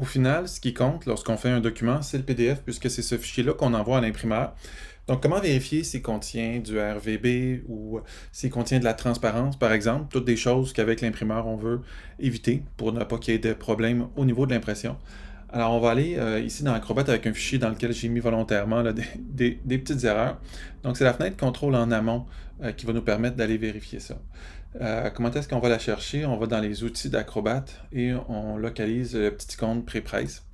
Au final, ce qui compte lorsqu'on fait un document, c'est le PDF, puisque c'est ce fichier-là qu'on envoie à l'imprimeur. Donc, comment vérifier s'il contient du RVB ou s'il contient de la transparence, par exemple, toutes des choses qu'avec l'imprimeur, on veut éviter pour ne pas qu'il y ait de problème au niveau de l'impression. Alors, on va aller ici dans Acrobat avec un fichier dans lequel j'ai mis volontairement là, des petites erreurs. Donc, c'est la fenêtre Contrôle en amont qui va nous permettre d'aller vérifier ça. Comment est-ce qu'on va la chercher? On va dans les outils d'Acrobat et on localise le petit icône Pré-Presse.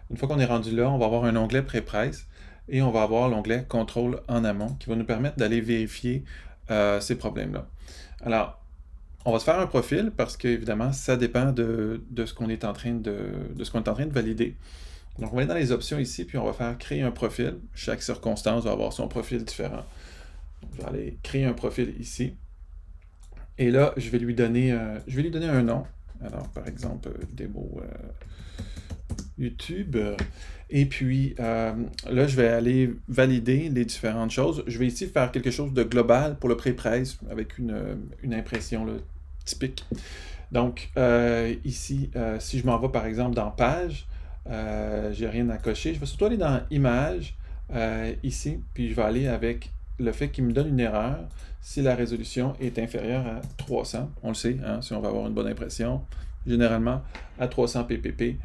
Une fois qu'on est rendu là, on va avoir un onglet Pré-Presse et on va avoir l'onglet Contrôle en amont qui va nous permettre d'aller vérifier ces problèmes-là. Alors, on va se faire un profil parce qu'évidemment, ça dépend de ce qu'on est en train de valider. Donc, on va aller dans les options ici, puis on va faire créer un profil. Chaque circonstance va avoir son profil différent. Donc, je vais aller créer un profil ici. Et là, je vais lui donner un nom. Alors, par exemple, démo YouTube. Et puis, là, je vais aller valider les différentes choses. Je vais ici faire quelque chose de global pour le pré-presse avec une impression là, typique. Donc, ici, si je m'en vais, par exemple, dans Page, j'ai rien à cocher. Je vais surtout aller dans Images, ici, puis je vais aller avec le fait qu'il me donne une erreur si la résolution est inférieure à 300. On le sait, hein, si on va avoir une bonne impression. Généralement, à 300 pp,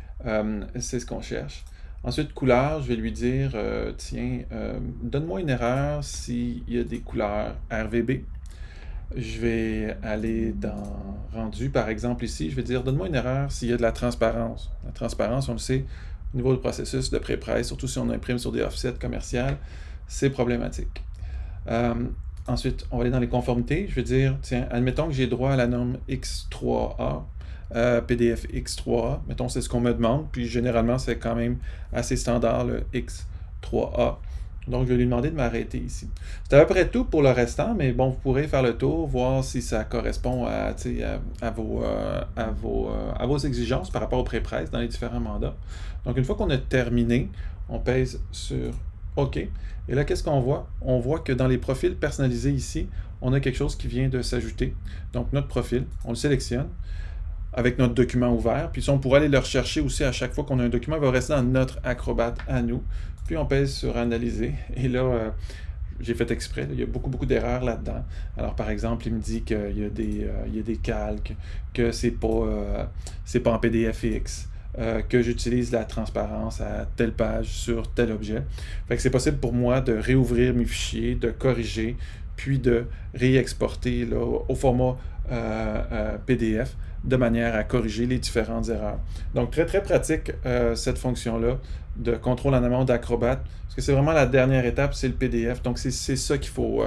c'est ce qu'on cherche. Ensuite, couleur, je vais lui dire, tiens, donne-moi une erreur s'il y a des couleurs RVB. Je vais aller dans rendu, par exemple ici, je vais dire, donne-moi une erreur s'il y a de la transparence. La transparence, on le sait, au niveau du processus de pré-presse, surtout si on imprime sur des offsets commerciales, c'est problématique. Ensuite, on va aller dans les conformités. Je vais dire, tiens, admettons que j'ai droit à la norme X3A, PDF X3A. Mettons, c'est ce qu'on me demande. Puis généralement, c'est quand même assez standard, le X3A. Donc, je vais lui demander de m'arrêter ici. C'est à peu près tout pour le restant, mais bon, vous pourrez faire le tour, voir si ça correspond à vos exigences par rapport au pré-presse dans les différents mandats. Donc, une fois qu'on a terminé, on pèse sur OK. Et là, qu'est-ce qu'on voit? On voit que dans les profils personnalisés ici, on a quelque chose qui vient de s'ajouter. Donc, notre profil, on le sélectionne avec notre document ouvert. Puis, si on pourrait aller le rechercher aussi à chaque fois qu'on a un document, il va rester dans notre Acrobat à nous. Puis, on pèse sur Analyser. Et là, j'ai fait exprès, là, il y a beaucoup d'erreurs là-dedans. Alors, par exemple, il me dit qu'il y a des calques, que c'est pas en PDFX. Que j'utilise la transparence à telle page sur tel objet. Fait que c'est possible pour moi de réouvrir mes fichiers, de corriger, puis de réexporter là, au format PDF de manière à corriger les différentes erreurs. Donc très pratique cette fonction-là de contrôle en amont d'Acrobat, parce que c'est vraiment la dernière étape, c'est le PDF. Donc c'est ça qu'il faut